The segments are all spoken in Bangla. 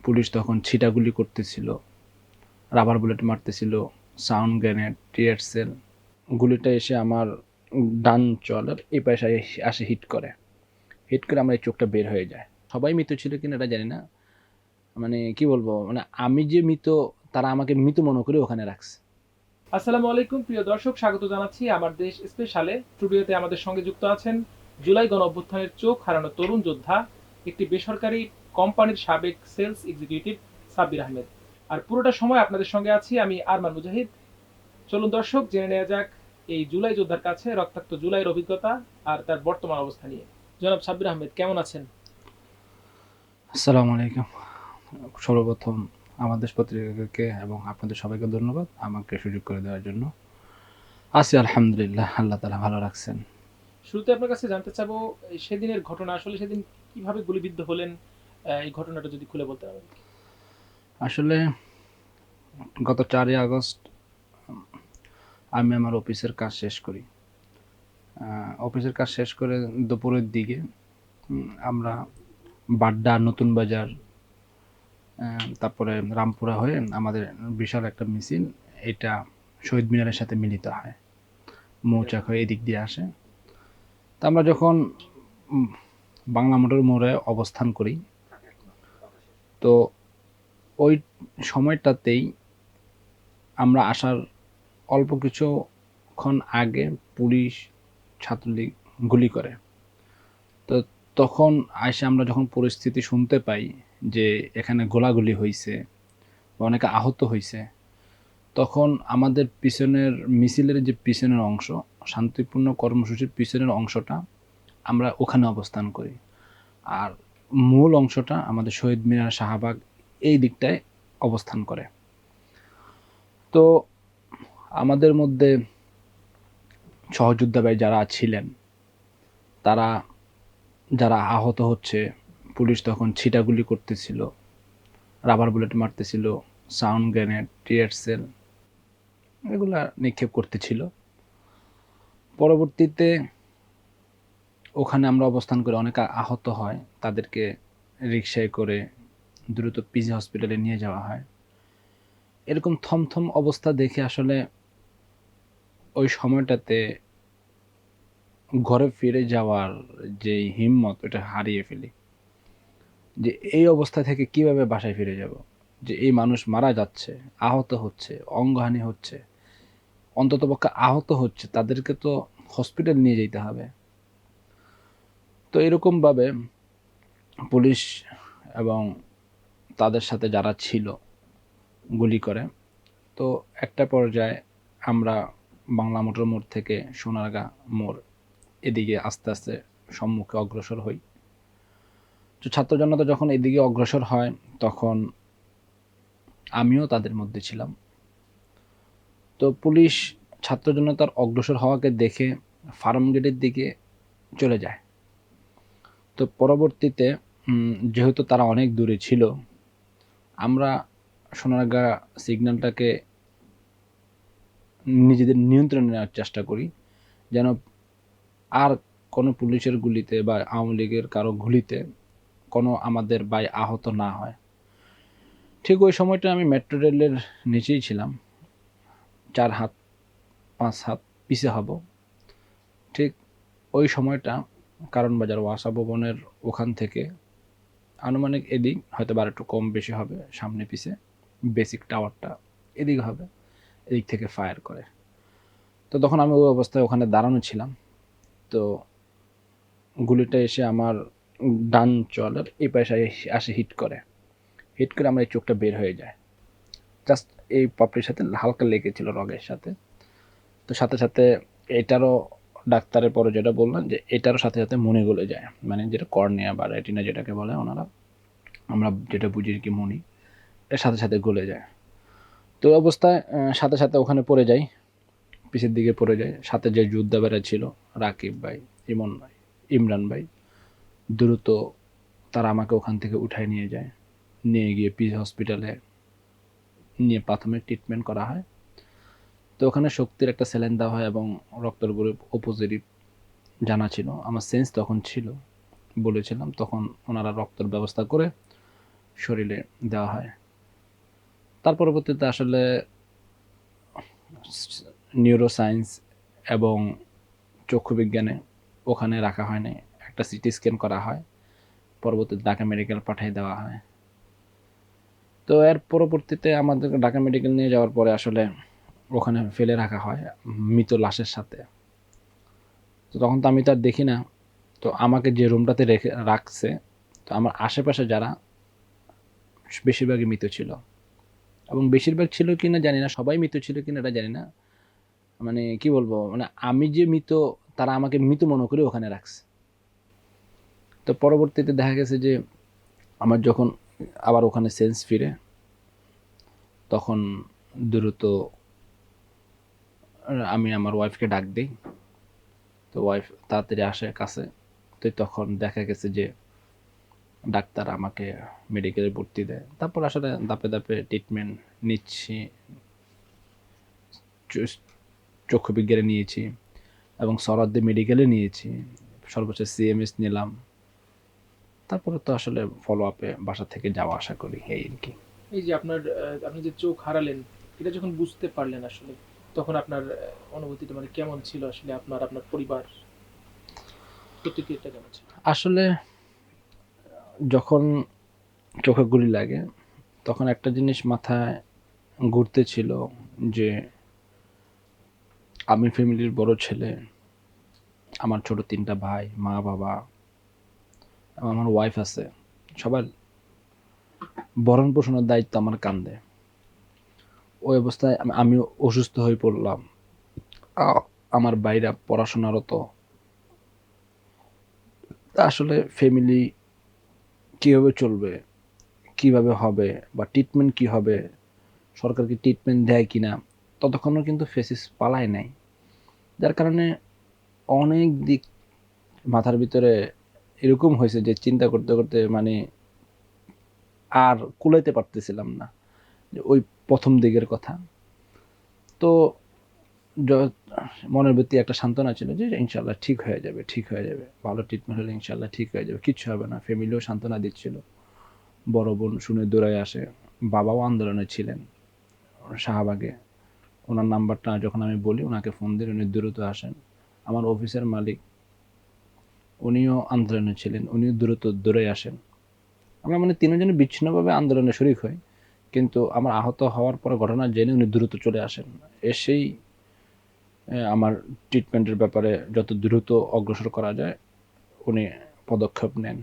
পুলিশ তখন ছিটাগুলি করতেছিল, রাবার বুলেট মারতেছিল, সাউন্ড গ্রেনেড, টিয়ার সেল। গুলিটা এসে আমার ডান চলের এই পাশে আসে হিট করে আমার এই চোখটা বের হয়ে যায়। সবাই মৃত ছিল কিনা এটা জানি না, মানে কি বলবো, মানে আমি যে মৃত তারা আমাকে মৃত মনে করে ওখানে রাখছে। আসসালামু আলাইকুম প্রিয় দর্শক, স্বাগত জানাচ্ছি আমার দেশ স্পেশালে। স্টুডিওতে আমাদের সঙ্গে যুক্ত আছেন জুলাই গণ অভ্যুত্থানের চোখ হারানো তরুণ যোদ্ধা, একটি বেসরকারি কোম্পানির সাবেক সেলস এক্সিকিউটিভ সাব্বির আহমেদ। আর পুরোটা সময় আপনাদের সঙ্গে আছি আমি আরমান মুজাহিদ। চলুন দর্শক, জেনে নেওয়া যাক এই জুলাই যোদ্ধার কাছে রক্তাক্ত জুলাইয়ের অভিজ্ঞতা আর তার বর্তমান অবস্থা নিয়ে। জনাব সাব্বির আহমেদ, কেমন আছেন? আসসালামু আলাইকুম। সর্বপ্রথম আমার দেশ পত্রিকাকে এবং আপনাদের সবাইকে ধন্যবাদ আমাকে সুযোগ করে দেওয়ার জন্য। আছি আলহামদুলিল্লাহ, আল্লাহ তাআলা ভালো রাখছেন। শুরুতে আপনার কাছে জানতে চাবো, সেদিনের ঘটনা, আসলে সেদিন কিভাবে গুলিবিদ্ধ হলেন, এই ঘটনাটা যদি খুলে বলতে পারেন। আসলে গত 4ই আগস্ট আমি আমার অফিসের কাজ শেষ করি। অফিসের কাজ শেষ করে দুপুরের দিকে আমরা বাড্ডা, নতুন বাজার, তারপরে রামপুরা হয়ে আমাদের বিশাল একটা মিছিল এটা শহীদ মিনারের সাথে মিলিত হয়, মৌচাক হয়ে এদিক দিয়ে আসে। তা আমরা যখন বাংলা মোটর মোড়ে অবস্থান করি, তো ওই সময়টাতেই আমরা আসার অল্প কিছুক্ষণ আগে পুলিশ ছাত্রলীগ গুলি করে। তো তখন আইসা আমরা যখন পরিস্থিতি শুনতে পাই যে এখানে গোলাগুলি হইছে, অনেকে আহত হইছে, তখন আমাদের পিছনের মিছিলের যে পিছনের অংশ, শান্তিপূর্ণ কর্মসূচির পিছনের অংশটা আমরা ওখানে অবস্থান করি, আর মূল অংশটা আমাদের শহীদ মিনার, শাহবাগ এই দিকটায় অবস্থান করে। তো আমাদের মধ্যে সহযোদ্ধা ভাই যারা ছিলেন, তারা যারা আহত হচ্ছে, পুলিশ তখন ছিটাগুলি করতেছিল, রাবার বুলেট মারতেছিল, সাউন্ড গ্রেনেড, টিয়ার সেল এগুলা নিক্ষেপ করতেছিল। পরবর্তীতে ওখানে আমরা অবস্থান করে অনেক আহত হয়, তাদেরকে রিকশায় করে দ্রুত পিজি হসপিটালে নিয়ে যাওয়া হয়। এরকম থমথম অবস্থা দেখে আসলে ওই সময়টাতে ঘরে ফিরে যাওয়ার যে হিম্মত, ওটা হারিয়ে ফেলি। যে এই অবস্থা থেকে কিভাবে বাসায় ফিরে যাব, যে এই মানুষ মারা যাচ্ছে, আহত হচ্ছে, অঙ্গহানি হচ্ছে, অন্ততপক্ষে আহত হচ্ছে, তাদেরকে তো হসপিটাল নিয়ে যেতে হবে। তো এরকমভাবে পুলিশ এবং তাদের সাথে যারা ছিল গুলি করে। তো একটা পর্যায়ে আমরা বাংলা মোটর মোড় থেকে সোনারগাঁ মোড় এদিকে আস্তে আস্তে সম্মুখে অগ্রসর হই। তো ছাত্র জনতা যখন এদিকে অগ্রসর হয়, তখন আমিও তাদের মধ্যে ছিলাম। তো পুলিশ ছাত্র জনতার অগ্রসর হওয়াকে দেখে ফার্ম গেটের দিকে চলে যায়। তো পরবর্তীতে যেহেতু তারা অনেক দূরে ছিল, আমরা সোনারগাঁ সিগন্যালটাকে নিজেদের নিয়ন্ত্রণে নেওয়ার চেষ্টা করি, যেন আর কোনো পুলিশের গুলিতে বা আওয়ামী লীগের কারো গুলিতে কোনো আমাদের ভাই আহত না হয়। ঠিক ওই সময়টা আমি মেট্রো রেলের নিচেই ছিলাম, 4 হাত 5 হাত পিছে হব। ঠিক ওই সময়টা কারণ বাজার ওয়াসা ভবনের ওখান থেকে আনুমানিক এদিক হয়তো বা একটু কম বেশি হবে, সামনে পিছে বেসিক টাওয়ারটা এদিক হবে, এদিক থেকে ফায়ার করে। তো তখন আমি ওই অবস্থায় ওখানে দাঁড়ানো ছিলাম। তো গুলিটা এসে আমার ডান চলের এই পাশে আসে হিট করে আমার এই চোখটা বের হয়ে যায়। জাস্ট এই পাপড়ির সাথে হালকা লেগেছিল রগের সাথে। তো সাথে সাথে এটারও ডাক্তারের পরে যেটা বললেন যে এটারও সাথে সাথে মনে গলে যায়, মানে যেটা কর্নিয়া বা রেটিনা যেটাকে বলে ওনারা, আমরা যেটা বুঝি কি মনি, এর সাথে সাথে গলে যায়। তো অবস্থায় সাথে সাথে ওখানে পড়ে যাই, পিছের দিকে পড়ে যায়। সাথে যে যোদ্ধাবেরা ছিল, রাকিব ভাই, ইমন ভাই, ইমরান ভাই, দ্রুত তারা আমাকে ওখান থেকে উঠায় নিয়ে যায়। নিয়ে গিয়ে পিজি হসপিটালে নিয়ে প্রাথমিক ট্রিটমেন্ট করা হয়। তো ওখানে শক্তির একটা স্যালাইন দেওয়া হয় এবং রক্তের গ্রুপ ও পজিটিভ জানা ছিল। আমার সেন্স তখন ছিল, বলেছিলাম, তখন ওনারা রক্তের ব্যবস্থা করে শরীরে দেওয়া হয়। তার পরবর্তীতে আসলে নিউরোসায়েন্স এবং চক্ষু বিজ্ঞানে ওখানে রাখা হয় নাই, একটা সিটি স্ক্যান করা হয়, পরবর্তীতে ঢাকা মেডিকেল পাঠিয়ে দেওয়া হয়। তো এর পরবর্তীতে আমাদেরকে ঢাকা মেডিকেল নিয়ে যাওয়ার পরে আসলে ওখানে ফেলে রাখা হয় মৃত লাশের সাথে। তো তখন তো আমি তো আর দেখি না, তো আমাকে যে রুমটাতে রেখে রাখছে, তো আমার আশেপাশে যারা বেশিরভাগই মৃত ছিল, এবং বেশিরভাগ ছিল কিনা জানি না, সবাই মৃত ছিল কিনা এটা জানি না, মানে কি বলবো, মানে আমি যে মৃত তারা আমাকে মৃত মনে করে ওখানে রাখছে। তো পরবর্তীতে দেখা গেছে যে আমার যখন আবার ওখানে সেন্স ফিরে, তখন দ্রুত আমি আমার ওয়াইফকে ডাক দিই। তো ওয়াইফ তাড়াতাড়ি আসে কাছে। তো তখন দেখা গেছে যে ডাক্তার আমাকে মেডিকেলে ভর্তি দেয়। তারপর আসলে ধাপে ধাপে ট্রিটমেন্ট নিচ্ছি, চক্ষু বিজ্ঞানে নিয়েছি এবং সরাদ্দি মেডিকেলে নিয়েছি, সর্বোচ্চ সিএমএস নিলাম। তারপরে তো আসলে ফলো আপে বাসা থেকে যাওয়া আসা করি, এই আর কি। এই যে আপনি যে চোখ হারালেন, এটা যখন বুঝতে পারলেন আসলে, তখন আপনার অনুভূতিটা মানে কেমন ছিল আসলে? আপনার পরিবার প্রতিক্রিয়াটা কেমন ছিল? আসলে যখন চোখে গুলি লাগে তখন একটা জিনিস মাথায় ঘুরতেছিল যে আমি ফ্যামিলির বড় ছেলে, আমার ছোট 3টা ভাই, মা বাবা এবং আমার ওয়াইফ আছে, সবার ভরণ পোষণের দায়িত্ব আমার কাঁধে। ওই অবস্থায় আমি অসুস্থ হয়ে পড়লাম। আমার বাইরা পড়াশোনারত, আসলে ফ্যামিলি কিভাবে চলবে, কিভাবে হবে, বা ট্রিটমেন্ট কি হবে, সরকার কি ট্রিটমেন্ট দেয় কিনা, ততক্ষণও কিন্তু ফেসিস পালায় নাই। যার কারণে অনেক দিক মাথার ভিতরে এরকম হয়েছে যে চিন্তা করতে করতে মানে আর কুলাইতে পারতেছিলাম না, যে ওই প্রথম দিকের কথা। তো মনের ভিত্তি একটা সান্ত্বনা ছিল যে ইনশাল্লাহ ঠিক হয়ে যাবে, ঠিক হয়ে যাবে, ভালো ট্রিটমেন্ট হলে ইনশাল্লাহ ঠিক হয়ে যাবে, কিচ্ছু হবে না। ফ্যামিলিও সান্ত্বনা দিচ্ছিল। বড় বোন শুনে দৌড়ায় আসে, বাবাও আন্দোলনে ছিলেন শাহবাগে। ওনার নাম্বারটা যখন আমি বলি ওনাকে ফোন দিই, উনি দ্রুত আসেন। আমার অফিসের মালিক উনিও আন্দোলনে ছিলেন, উনিও দ্রুত দৌড়ে আসেন। আমরা মানে তিনজনে বিচ্ছিন্নভাবে আন্দোলনে শরিক হই, কিন্তু আমার আহত হওয়ার পরে ঘটনা জেনে উনি দ্রুত চলে আসেন। এসেই আমার ট্রিটমেন্টের ব্যাপারে যত দ্রুত অগ্রসর করা যায় উনি পদক্ষেপ নেন।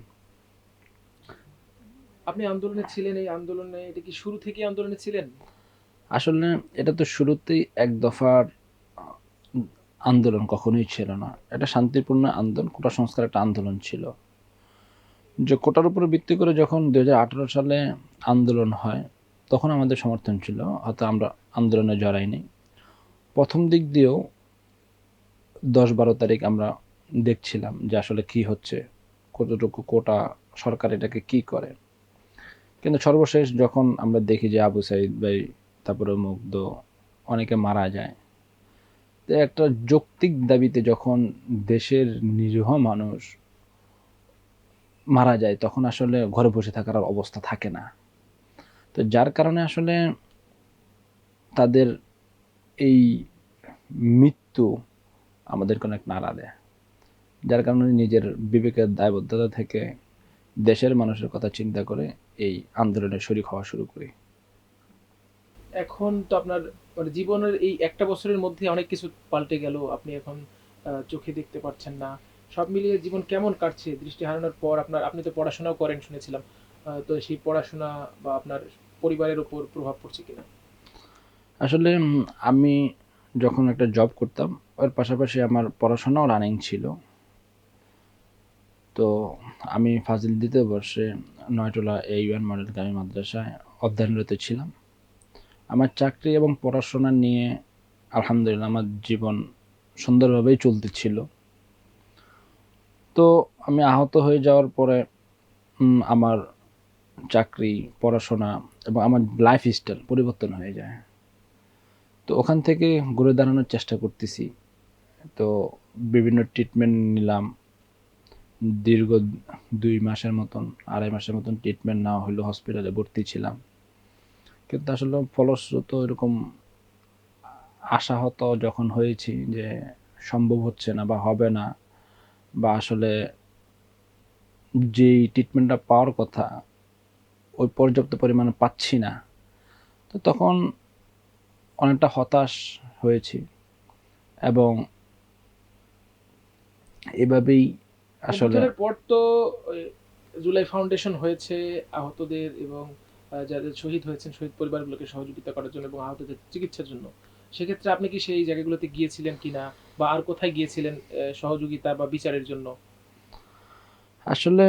আপনি আন্দোলনে ছিলেন, এই আন্দোলনে এটা কি শুরু থেকেই আন্দোলনে ছিলেন? আসলে এটা তো শুরুতেই এক দফার আন্দোলন কখনোই ছিল না, এটা শান্তিপূর্ণ আন্দোলন, কোটা সংস্কার একটা আন্দোলন ছিল। যে কোটার উপরে ভিত্তি করে যখন 2018 সালে আন্দোলন হয় তখন আমাদের সমর্থন ছিল, হয়তো আমরা আন্দোলনে জড়াইনি। প্রথম দিক দিয়েও 10-12 তারিখ আমরা দেখছিলাম যে আসলে কি হচ্ছে, কতটুকু কোটা, সরকার এটাকে কি করে। কিন্তু সর্বশেষ যখন আমরা দেখি যে আবু সাইদ ভাই, তারপরে মুগ্ধ, অনেকে মারা যায়, তো একটা যৌক্তিক দাবিতে যখন দেশের নিরীহ মানুষ মারা যায় তখন আসলে ঘরে বসে থাকার আর অবস্থা থাকে না। তো যার কারণে আসলে তাদের এই মৃত্যু আমাদেরকে অনেক নাড়া দেয়। যার কারণে নিজের বিবেকের দায়বদ্ধতা থেকে দেশের মানুষের কথা চিন্তা করে এই আন্দোলনে শরিক হওয়া শুরু করি। এখন তো আপনার মানে জীবনের এই একটা বছরের মধ্যে অনেক কিছু পাল্টে গেল। আপনি এখন চোখে দেখতে পাচ্ছেন না। সব মিলিয়ে জীবন কেমন কাটছে দৃষ্টি হারানোর পর? আপনি তো পড়াশোনাও করেন শুনেছিলাম। তো সেই পড়াশোনা বা আপনার পরিবারের উপর প্রভাব পড়ছে কিনা? আসলে আমি যখন একটা জব করতাম ওর পাশাপাশি আমার পড়াশোনাও রানিং ছিল। তো আমি ফাজিল দ্বিতীয় বর্ষে নয়টোলা A1 মডেল গামী মাদ্রাসায় অধ্যয়নরত ছিলাম। আমার চাকরি এবং পড়াশোনা নিয়ে আলহামদুলিল্লাহ আমার জীবন সুন্দরভাবেই চলতেছিল। তো আমি আহত হয়ে যাওয়ার পরে আমার চাকরি, পড়াশোনা এবং আমার লাইফস্টাইল পরিবর্তন হয়ে যায়। তো ওখান থেকে ঘুরে দাঁড়ানোর চেষ্টা করতেছি। তো বিভিন্ন ট্রিটমেন্ট নিলাম, দীর্ঘ 2 মাসের মতন 2.5 মাসের মতন ট্রিটমেন্ট নেওয়া হলো, হসপিটালে ভর্তি ছিলাম। কিন্তু আসলে ফলশ্রুত এরকম আশাহত যখন হয়েছি যে সম্ভব হচ্ছে না বা হবে না, বা আসলে যেই ট্রিটমেন্টটা পাওয়ার কথা ওই পর্যাপ্ত পরিমাণে পাচ্ছি না, তো তখন অনেকটা হতাশ হয়েছি। এবং এভাবেই আসলে অভ্যুত্থানের পর তো ওই জুলাই ফাউন্ডেশন হয়েছে আহতদের এবং যাদের শহীদ হয়েছেন শহীদ পরিবারগুলোকে সহযোগিতা করার জন্য এবং আহতদের চিকিৎসার জন্য। সেক্ষেত্রে আপনি কি সেই জায়গাগুলোতে গিয়েছিলেন কিনা, বা আর কোথায় গিয়েছিলেন সহযোগিতা বা বিচারের জন্য? আসলে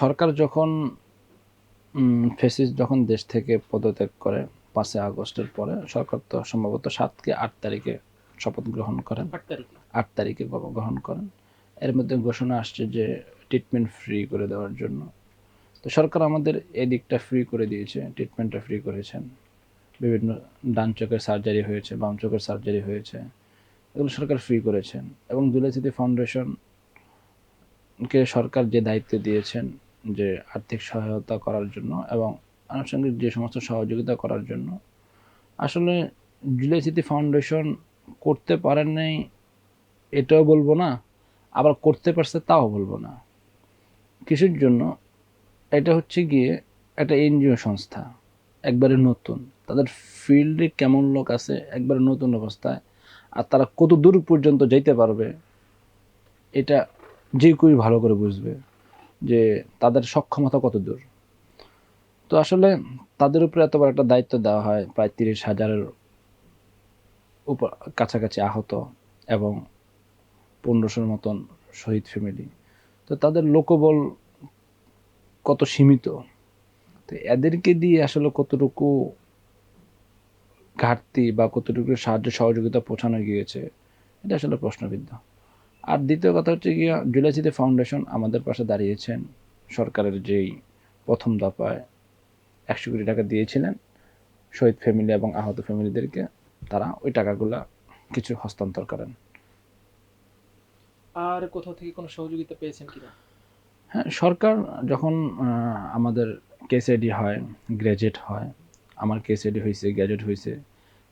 সরকার যখন ফ্যাসিস্ট যখন দেশ থেকে পদত্যাগ করে 5ই আগস্টের পরে, সরকার তো সম্ভবত 7 কি 8 তারিখে শপথ গ্রহণ করেন। 8 তারিখে। 8 তারিখে গ্রহণ করেন। এর মধ্যে ঘোষণা আসছে যে ট্রিটমেন্ট ফ্রি করে দেওয়ার জন্য। তো সরকার আমাদের এদিকটা ফ্রি করে দিয়েছে, ট্রিটমেন্টটা ফ্রি করেছেন। বিভিন্ন ডান চোখের সার্জারি হয়েছে, বাম চোখের সার্জারি হয়েছে, এগুলো সরকার ফ্রি করেছেন। এবং জুলাই স্মৃতি ফাউন্ডেশনকে সরকার যে দায়িত্ব দিয়েছেন যে আর্থিক সহায়তা করার জন্য এবং আনুষঙ্গিক যে সমস্ত সহযোগিতা করার জন্য, আসলে জুলাই স্মৃতি ফাউন্ডেশন করতে পারেন নাই এটাও বলবো না, আবার করতে পারছে তাও বলবো না। কিসের জন্য? এটা হচ্ছে গিয়ে একটা এনজিও সংস্থা, একবারে নতুন। তাদের ফিল্ডে কেমন লোক আছে একবারে নতুন অবস্থায়, আর তারা কত দূর পর্যন্ত যাইতে পারবে এটা যে কেউই ভালো করে বুঝবে যে তাদের সক্ষমতা কত দূর। তো আসলে তাদের উপরে এত বড় একটা দায়িত্ব দেওয়া হয়, প্রায় 30,000-এর উপর কাছাকাছি আহত এবং 1500-র মতন শহীদ ফ্যামিলি। তো তাদের লোকবল কত সীমিত, তো এদেরকে দিয়ে আসলে কতটুকু ঘাটতি বা কতটুকু সাহায্য সহযোগিতা পৌঁছানো গিয়েছে, এটা আসলে প্রশ্নবিদ্ধ। আর দ্বিতীয় কথা হচ্ছে গিয়া জুলাই স্মৃতি ফাউন্ডেশন আমাদের পাশে দাঁড়িয়েছেন। সরকারের যেই প্রথম দফায় 100 কোটি টাকা দিয়েছিলেন শহীদ ফ্যামিলি এবং আহত ফ্যামিলিদেরকে, তারা ওই টাকাগুলা কিছু হস্তান্তর করেন। আর কোথাও থেকে কোনো সহযোগিতা পেয়েছেন কিনা? হ্যাঁ, সরকার যখন আমাদের কেসএডি হয়, গ্র্যাজুয়েট হয়, আমার কেসএডি হয়েছে, গ্র্যাজুয়েট হয়েছে,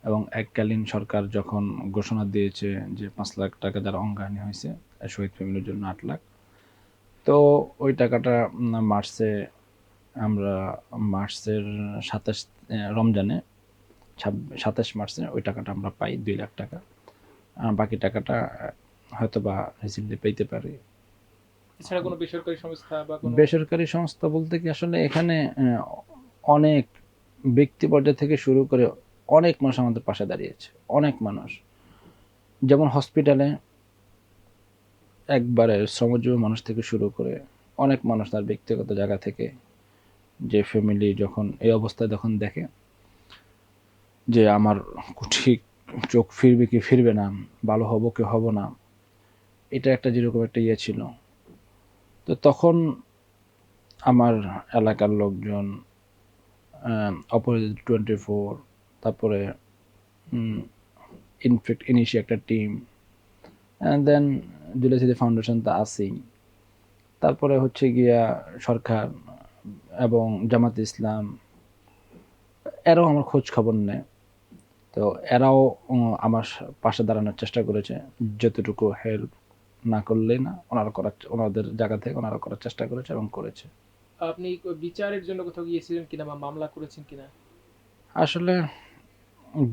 এবং এককালীন সরকার যখন ঘোষণা দিয়েছে যে 5 লাখ টাকা যারা অঙ্গহানি হয়েছে শহীদ ফ্যামিলির জন্য 8 লাখ, তো ওই টাকাটা মার্চে আমরা মার্চের 27 রমজানে 27 মার্চে ওই টাকাটা আমরা পাই, 2 লাখ টাকা। বাকি টাকাটা হয়তো বা রিসেন্টলি পেতে পারি। এছাড়া কোনো বেসরকারি সংস্থা বা কোনো? বেসরকারি সংস্থা বলতে কি আসলে এখানে অনেক ব্যক্তি পর্যায় থেকে শুরু করে অনেক মানুষ আমাদের পাশে দাঁড়িয়েছে, অনেক মানুষ। যেমন হসপিটালে একবারে শ্রমজীবী মানুষ থেকে শুরু করে অনেক মানুষ তার ব্যক্তিগত জায়গা থেকে, যে ফ্যামিলি যখন এই অবস্থায় যখন দেখে যে আমার ঠিক চোখ ফিরবে কি ফিরবে না, ভালো হব কি হব না, এটা একটা যেরকম একটা ইয়ে ছিল। তো তখন আমার এলাকার লোকজন, অপরাজিত 24, তারপরে ইনফেক্ট ইনিশি একটা টিম, অ্যান্ড দেন জুলাই স্মৃতি ফাউন্ডেশন তো আছেই, তারপরে হচ্ছে গিয়া সরকার এবং জামাত ইসলাম, এরাও আমার খোঁজ খবর নেয়। তো এরাও আমার পাশে দাঁড়ানোর চেষ্টা করেছে, যতটুকু হেল্প না করলেই না, ওনাদের জায়গা থেকে ওনারা করার চেষ্টা করেছে এবং করেছে। আপনি বিচারের জন্য কোথাও গিয়েছিলেন কিনা বা মামলা করেছেন কিনা? আসলে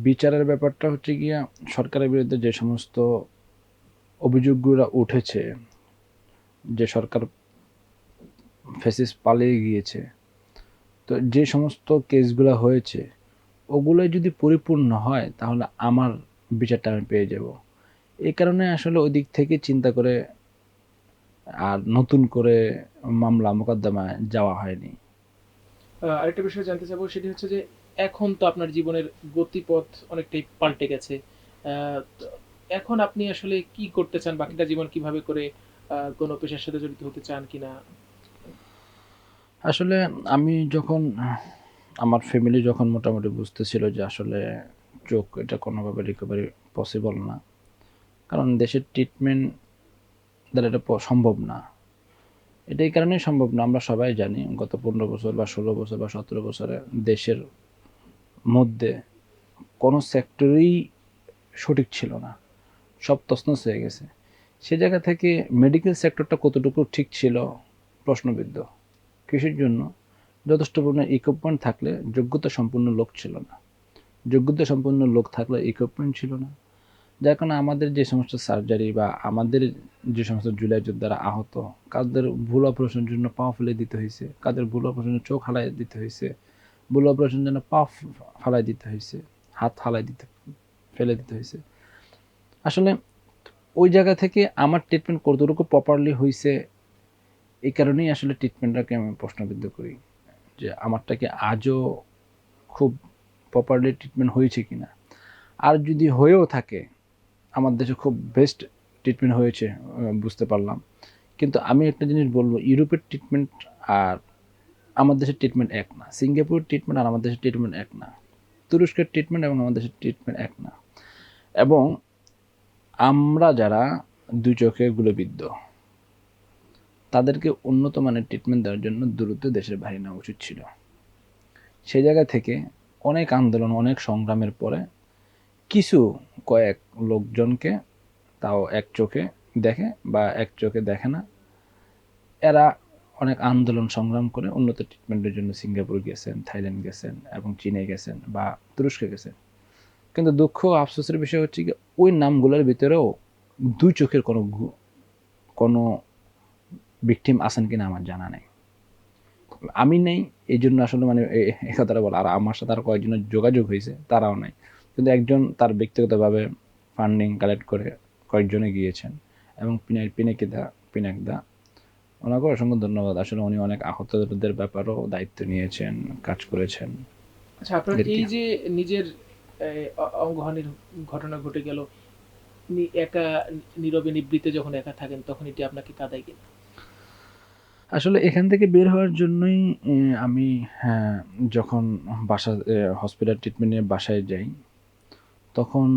বিচারের ব্যাপারটা হচ্ছে গিয়া সরকারের বিরুদ্ধে যে সমস্ত অভিযোগগুলো উঠেছে, যে সরকার ফ্যাসিস্ট পালিয়ে গিয়েছে, তো যে সমস্ত কেসগুলো হয়েছে ওগুলোই যদি পরিপূর্ণ হয় তাহলে আমার বিচারটা আমি পেয়ে যাব। এই কারণে আসলে ওই দিক থেকে চিন্তা করে আর নতুন করে মামলা মোকদ্দমায় যাওয়া হয়নি। আরেকটা বিষয় জানতে চাবো, সেটি হচ্ছে যে এখন তো আপনার জীবনের গতিপথ অনেকটাই পাল্টে গেছে। তো এখন আপনি আসলে কি করতে চান, বাকিটা জীবন কিভাবে করে, কোনো পেশার সাথে জড়িত হতে চান কিনা? আসলে আমি যখন আমার ফ্যামিলি যখন মোটামুটি বুঝতেছিল যে আসলে চোখ এটা কোনোভাবে রিকভারি পসিবল না, কারণ দেশের ট্রিটমেন্ট দ্বারা এটা সম্ভব না। এটা এই কারণেই সম্ভব না, আমরা সবাই জানি গত 15 বছর বা 16 বছর বা 17 বছরে দেশের মধ্যে কোনো সেক্টরেই সঠিক ছিল না, সব তছনছ হয়ে গেছে। সে জায়গা থেকে মেডিকেল সেক্টরটা কতটুকু ঠিক ছিল প্রশ্নবিদ্ধ। কৃষির জন্য যথেষ্ট পরিমাণে ইকুইপমেন্ট থাকলে যোগ্যতা সম্পন্ন লোক ছিল না, যোগ্যতা সম্পন্ন লোক থাকলে ইকুইপমেন্ট ছিল না, যার কারণে আমাদের যে সমস্ত সার্জারি বা আমাদের যে সমস্ত জুলাই যোদ্ধারা আহত, কাদের ভুল অপারেশনের জন্য পা ফেলে দিতে হয়েছে, কাদের ভুল অপারেশনের চোখ হালাই দিতে হয়েছে, ভুল অপারেশনের জন্য পা ফালাই দিতে হয়েছে, হাত ফেলে দিতে হয়েছে। আসলে ওই জায়গা থেকে আমার ট্রিটমেন্ট কতটুকু প্রপারলি হয়েছে, এই কারণেই আসলে ট্রিটমেন্টটাকে আমি প্রশ্নবিদ্ধ করি যে আমারটা কি আজও খুব প্রপারলি ট্রিটমেন্ট হয়েছে কিনা। আর যদি হয়েও থাকে, আমার দেশে খুব বেস্ট ট্রিটমেন্ট হয়েছে বুঝতে পারলাম। কিন্তু আমি একটা জিনিস বলবো, ইউরোপের ট্রিটমেন্ট আর আমার দেশের ট্রিটমেন্ট এক না, সিঙ্গাপুরের ট্রিটমেন্ট আর আমার দেশের ট্রিটমেন্ট এক না, তুরস্কের ট্রিটমেন্ট এবং আমার দেশের ট্রিটমেন্ট এক না। এবং আমরা যারা দুই চোখে গুলোবিদ্ধ, তাদেরকে উন্নত মানের ট্রিটমেন্ট দেওয়ার জন্য দ্রুত দেশের বাইরে নেওয়া উচিত ছিল। সেই জায়গা থেকে অনেক আন্দোলন, অনেক সংগ্রামের পরে কিছু কয়েক লোকজনকে, তাও এক চোখে দেখে বা এক চোখে দেখে না, এরা অনেক আন্দোলন সংগ্রাম করে উন্নত ট্রিটমেন্টের জন্য সিঙ্গাপুর গেছেন, থাইল্যান্ড গেছেন এবং চীনে গেছেন বা তুরস্কে গেছেন। কিন্তু দুঃখ আফসোসের বিষয় হচ্ছে কি, ওই নামগুলোর ভিতরেও দুই চোখের কোনো ভিকটিম আছেন কিনা আমার জানা নেই। আমি নেই এই জন্য আসলে মানে এই কথাটা বলা, আর আমার সাথে আর কয়েকজনের যোগাযোগ হয়েছে, তারাও নাই। কিন্তু একজন তার ব্যক্তিগতভাবে ফান্ডিং কালেক্ট করে কয়েকজনে গিয়েছেন এবং পিনাকদা, ওনাকে অসংখ্য ধন্যবাদ। আসলে উনি অনেক আহতদের ব্যাপারেও দায়িত্ব নিয়েছেন, কাজ করেছেন। আচ্ছা, আপনার এই যে নিজের অঙ্গহানির ঘটনা ঘটে গেল, একা নীরবে নিবৃত্তে যখন একা থাকেন, তখন এটি আপনাকে কাঁদায় কিনা? আসলে এখান থেকে বের হওয়ার জন্যই আমি যখন হসপিটাল ট্রিটমেন্ট নিয়ে বাসায় যাই, তখন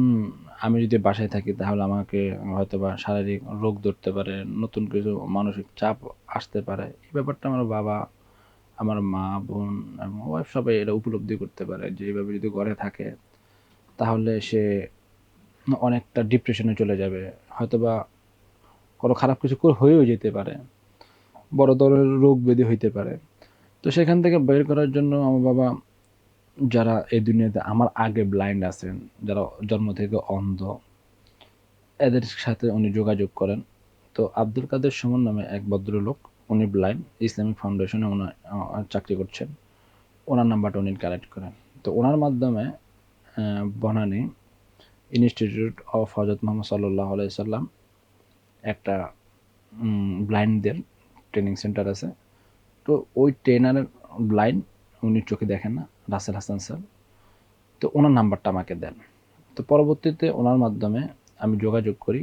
আমি যদি বাসায় থাকি তাহলে আমাকে হয়তোবা শারীরিক রোগ ধরতে পারে, নতুন কিছু মানসিক চাপ আসতে পারে। এই ব্যাপারটা আমার বাবা, আমার মা, বোন এবং ওয়াইফ সবাই এটা উপলব্ধি করতে পারে যে এইভাবে যদি ঘরে থাকে তাহলে সে অনেকটা ডিপ্রেশনে চলে যাবে, হয়তোবা কোনো খারাপ কিছু হয়েও যেতে পারে, বড় ধরনের রোগ ব্যাধি হইতে পারে। তো সেখান থেকে বের করার জন্য আমার বাবা, যারা এই দুনিয়াতে আমার আগে ব্লাইন্ড আছেন, যারা জন্ম থেকে অন্ধ, এদের সাথে উনি যোগাযোগ করেন। তো আব্দুল কাদের সুমন নামে এক ভদ্রলোক, উনি ব্লাইন্ড, ইসলামিক ফাউন্ডেশনে ওনার চাকরি করছেন, ওনার নাম্বারটা উনি কালেক্ট করেন। তো ওনার মাধ্যমে বনানী ইনস্টিটিউট অফ হজরত মোহাম্মদ সাল্লাল্লাহু আলাইহি সাল্লাম একটা ব্লাইন্ডদের ট্রেনিং সেন্টার আছে। তো ওই ট্রেনারের ব্লাইন্ড, উনি চোখে দেখেন না, রাসেল হাসান স্যার। তো ওনার নাম্বারটা আমাকে দেন। তো পরবর্তীতে ওনার মাধ্যমে আমি যোগাযোগ করি।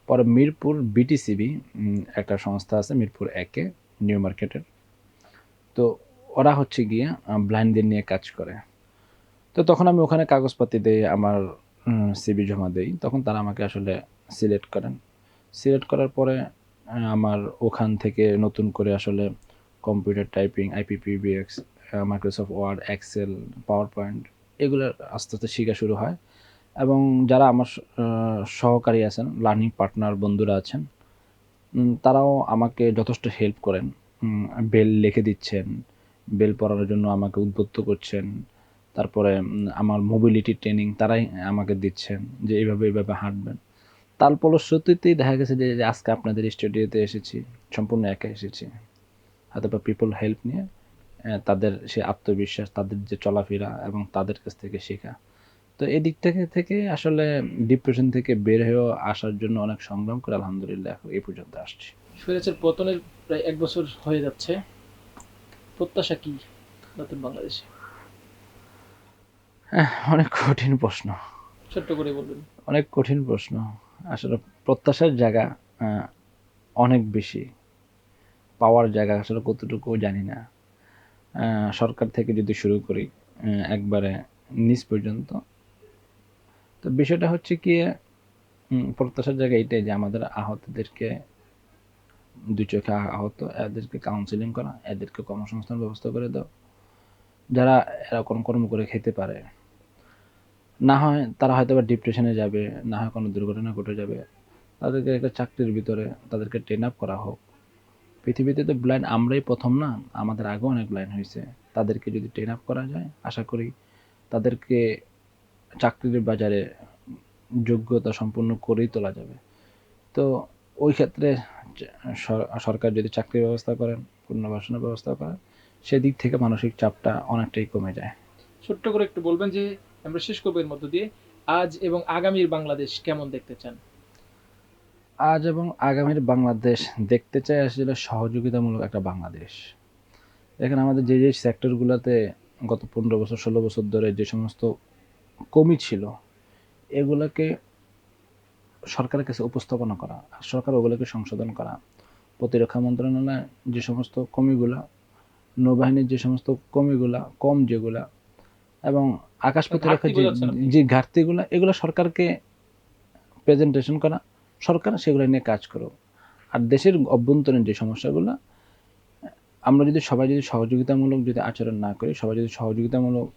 পরে মিরপুর বিটিসিবি একটা সংস্থা আছে মিরপুর 1-এ, নিউ মার্কেটের। তো ওরা হচ্ছে গিয়ে ব্লাইন্ডদের নিয়ে কাজ করে। তো তখন আমি ওখানে কাগজপাতি দেই, আমার সিভি জমা দেই। তখন তারা আমাকে আসলে সিলেক্ট করেন। সিলেক্ট করার পরে আমার ওখান থেকে নতুন করে আসলে computer typing, IPPBX, Microsoft Word, Excel, PowerPoint, এগুলো আস্তে আস্তে শেখা শুরু হয়। এবং যারা আমার সহকারী আছেন, লার্নিং পার্টনার বন্ধুরা আছেন, তারাও আমাকে যথেষ্ট হেল্প করেন। বেল লিখে দিচ্ছেন, বেল পড়ানোর জন্য আমাকে উদ্বুদ্ধ করছেন। তারপরে আমার মোবিলিটি ট্রেনিং তারাই আমাকে দিচ্ছেন যে এইভাবে হাঁটবেন। তার ফলশ্রুতিতেই দেখা গেছে যে আজকে আপনাদের স্টুডিওতে এসেছি, সম্পূর্ণ একা এসেছি, হয়তোবা পিপল হেল্প নিয়ে। তাদের সে আত্মবিশ্বাস, তাদের যে চলাফেরা এবং তাদের কাছ থেকে শেখা। তো এই দিক থেকে আসলে ডিপ্রেশন থেকে বের হয়ে আসার জন্য অনেক সংগ্রাম করে আলহামদুলিল্লাহ এই পর্যন্ত আসছি। স্বৈরাচার পতনের প্রায় 1 বছর হয়ে যাচ্ছে, প্রত্যাশা কি নতুন বাংলাদেশে? অনেক কঠিন প্রশ্ন, ছোট্ট করে বলবেন। অনেক কঠিন প্রশ্ন। আসলে প্রত্যাশার জায়গা অনেক বেশি, পাওয়ার জায়গা আসলে কতটুকু জানি না। সরকার থেকে যদি শুরু করি একবারে নিচ পর্যন্ত, তো বিষয়টা হচ্ছে কি, প্রত্যাশার জায়গা এটাই যে আমাদের আহতদেরকে দুই চোখে আহত, এদেরকে কাউন্সিলিং করা, এদেরকে কর্মসংস্থান ব্যবস্থা করে দাও, যারা এরকম কর্ম করে খেতে পারে। না হয় তারা হয়তো বা ডিপ্রেশনে যাবে, না হয় কোনো দুর্ঘটনা ঘটে যাবে, তাদেরকে একটা চাকরির ভিতরে তাদেরকে ট্রেন আপ করা হোক। পৃথিবীতে তো ব্লাইন্ড আমরাই প্রথম না, আমাদের আগেও অনেক ব্লাইন্ড হয়েছে। তাদেরকে যদি ট্রেন আপ করা যায়, আশা করি তাদেরকে চাকরির বাজারে যোগ্যতা সম্পন্ন করেই তোলা যাবে। তো ওই ক্ষেত্রে সরকার যদি চাকরির ব্যবস্থা করেন, পুনর্বাসনের ব্যবস্থা করেন, সেদিক থেকে মানসিক চাপটা অনেকটাই কমে যায়। ছোট্ট করে একটু বলবেন যে আমরা শেষ করবো এর মধ্য দিয়ে, আজ এবং আগামীর বাংলাদেশ কেমন দেখতে চান? আজ এবং আগামীর বাংলাদেশ দেখতে চাই আসলে সহযোগিতামূলক একটা বাংলাদেশ। দেখেন আমাদের যে সেক্টরগুলোতে গত 15 বছর 16 বছর ধরে যে সমস্ত কমি ছিল, এগুলোকে সরকারের কাছে উপস্থাপনা করা, আর সরকার ওগুলোকে সংশোধন করা। প্রতিরক্ষা মন্ত্রণালয় যে সমস্ত কমিগুলা, নৌবাহিনীর যে সমস্ত কমিগুলা, কম যেগুলা, এবং আকাশ প্রতিরক্ষা ঘাটতি বোঝাচ্ছেন আপনি? যে ঘাটতিগুলা, এগুলো সরকারকে প্রেজেন্টেশন করা, সরকার সেগুলো নিয়ে কাজ করুক। আর দেশের অভ্যন্তরীণ যে সমস্যাগুলো, আমরা যদি সবাই যদি সহযোগিতামূলক যদি আচরণ না করি, সবাই যদি সহযোগিতামূলক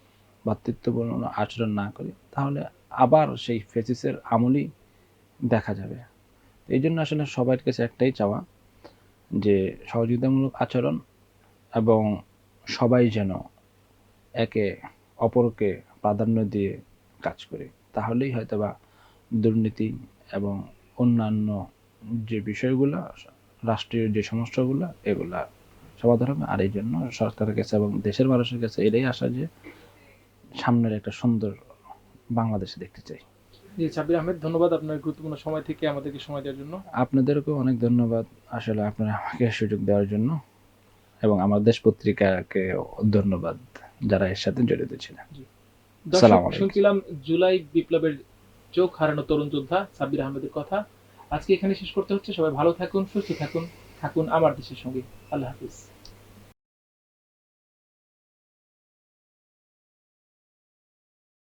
ভ্রাতৃত্বপূর্ণ আচরণ না করি, তাহলে আবার সেই ফেসিসের আমলই দেখা যাবে। এই জন্য আসলে সবার কাছে একটাই চাওয়া, যে সহযোগিতামূলক আচরণ, এবং সবাই যেন একে অপরকে প্রাধান্য দিয়ে কাজ করি। তাহলেই হয়তোবা দুর্নীতি এবং অন্যান্য যে বিষয়গুলো, রাষ্ট্রীয় যে সমস্যাগুলো, এগুলা সমাধান হবে। আর এই জন্য সরকারের কাছে এবং দেশের মানুষের কাছে এটাই আশা যে সামনের একটা সুন্দর বাংলাদেশ দেখতে চাই। জি, সাব্বির আহমেদ, ধন্যবাদ আপনার গুরুত্বপূর্ণ সময় থেকে আমাদেরকে সময় দেওয়ার জন্য। আপনাদেরকেও অনেক ধন্যবাদ আসলে আপনারা আমাকে সুযোগ দেওয়ার জন্য, এবং আমার দেশ পত্রিকাকে ধন্যবাদ যারা এর সাথে জড়িত ছিলেন। দর্শক, সালাম আলাইকুম। শুনছিলাম জুলাই বিপ্লবের চোখ হারানো তরুণ যোদ্ধা সাব্বির আহমেদের কথা। আজকে এখানে শেষ করতে হচ্ছে। সবাই ভালো থাকুন, সুস্থ থাকুন, থাকুন আমার দেশের সঙ্গে। আল্লাহ হাফিজ।